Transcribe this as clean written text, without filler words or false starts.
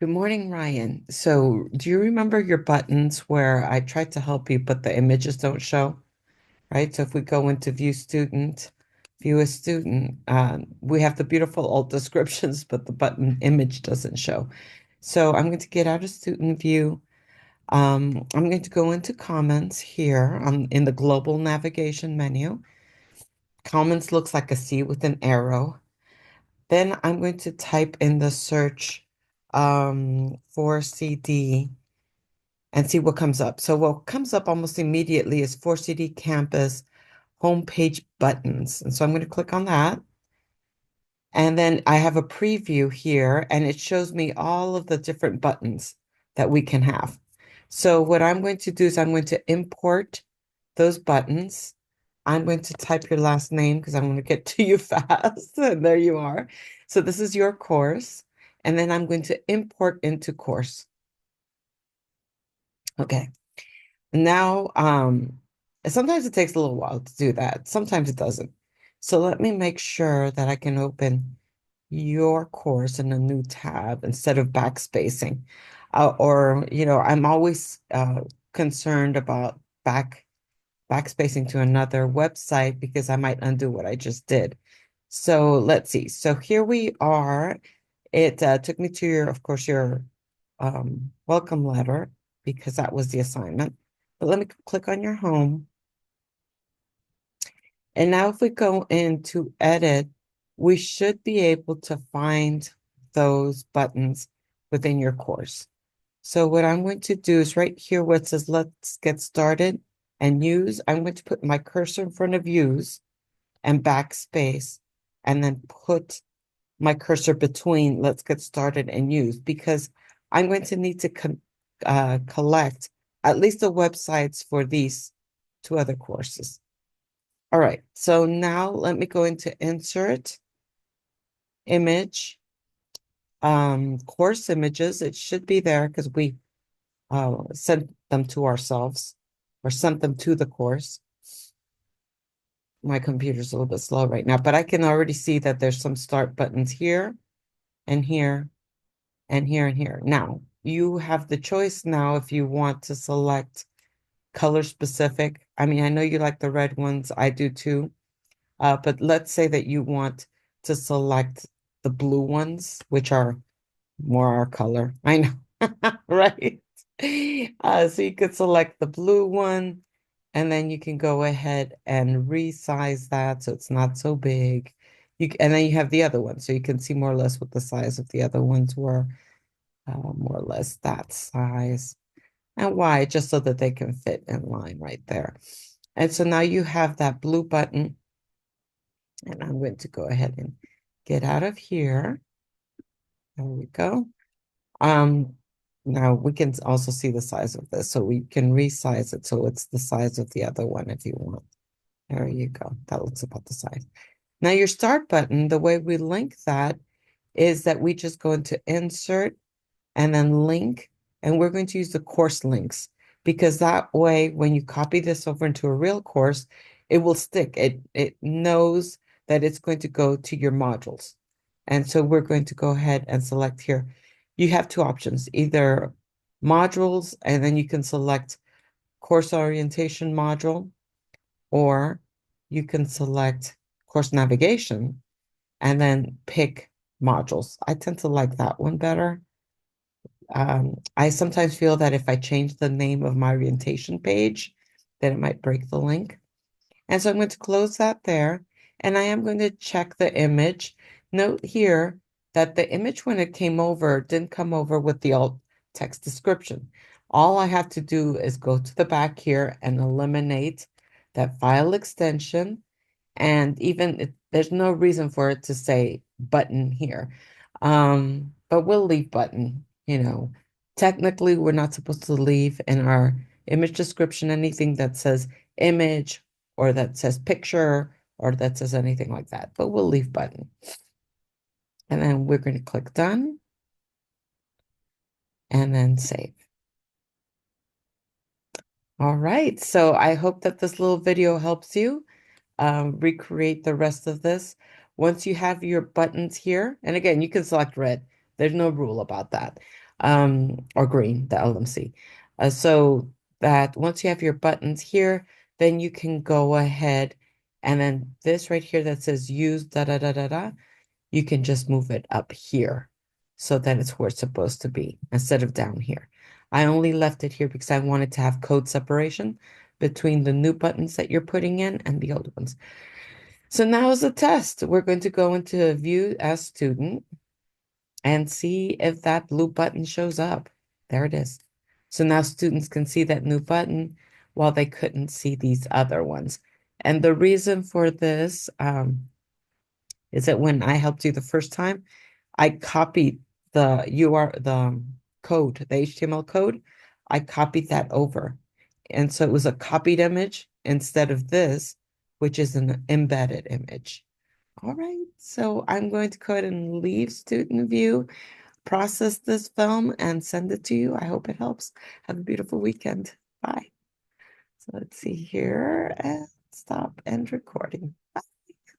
Good morning, Ryan. So, do you remember your buttons where I tried to help you, but the images don't show, right? So if we go into view a student, we have the beautiful old descriptions, but the button image doesn't show. So I'm going to get out of student view. I'm going to go into comments here in the global navigation menu. Comments looks like a C with an arrow. Then I'm going to type in the search for CD and see what comes up. So what comes up almost immediately is 4CD Campus homepage buttons. And so I'm going to click on that. And then I have a preview here, and it shows me all of the different buttons that we can have. So what I'm going to do is I'm going to import those buttons. I'm going to type your last name because I'm going to get to you fast. And there you are. So this is your course. And then I'm going to import into course. Okay. Now, sometimes it takes a little while to do that. Sometimes it doesn't. So let me make sure that I can open your course in a new tab instead of backspacing. I'm always concerned about backspacing to another website because I might undo what I just did. So let's see. So here we are. It took me to of course, your welcome letter because that was the assignment. But let me click on your home. And now if we go into edit, we should be able to find those buttons within your course. So what I'm going to do is right here where it says let's get started and use, I'm going to put my cursor in front of use and backspace and then put my cursor between let's get started and use because I'm going to need to collect at least the websites for these two other courses. All right, so now let me go into insert, image, course images. It should be there because we sent them to ourselves or sent them to the course. My computer's a little bit slow right now, but I can already see that there's some start buttons here and here and here and here. Now, you have the choice now if you want to select color specific. I mean, I know you like the red ones. I do too. But let's say that you want to select the blue ones, which are more our color. I know, right? So you could select the blue one, and then you can go ahead and resize that so it's not so big. And then you have the other one, so you can see more or less what the size of the other ones were, more or less that size. And why? Just so that they can fit in line right there. And so now you have that blue button, and I'm going to go ahead and get out of here. There we go. Um, Now we can also see the size of this, so we can resize it so it's the size of the other one if you want. There you go. That looks about the size. Now your start button, the way we link that is that we just go into insert and then link, and we're going to use the course links because that way when you copy this over into a real course, it will stick. It knows that it's going to go to your modules. And so we're going to go ahead and select here. You have two options, either modules, and then you can select course orientation module, or you can select course navigation and then pick modules. I tend to like that one better. I sometimes feel that if I change the name of my orientation page, then it might break the link. And so I'm going to close that there. And I am going to check the image. Note here that the image, when it came over, didn't come over with the alt text description. All I have to do is go to the back here and eliminate that file extension. And even there's no reason for it to say button here. But we'll leave button, Technically, we're not supposed to leave in our image description anything that says image or that says picture or that says anything like that, but we'll leave button. And then we're going to click done and then save. All right, so I hope that this little video helps you recreate the rest of this. Once you have your buttons here, and again, you can select red. There's no rule about that. or green, the LMC. So that once you have your buttons here, then you can go ahead and then this right here that says use da da da da da, you can just move it up here so that it's where it's supposed to be instead of down here. I only left it here because I wanted to have code separation between the new buttons that you're putting in and the old ones. So now is the test. We're going to go into view as student and see if that blue button shows up. There it is. So now students can see that new button while they couldn't see these other ones. And the reason for this is that when I helped you the first time, I copied the code, the HTML code. I copied that over. And so it was a copied image instead of this, which is an embedded image. All right, so I'm going to go ahead and leave student view, process this film, and send it to you. I hope it helps. Have a beautiful weekend. Bye. So let's see here and stop end recording.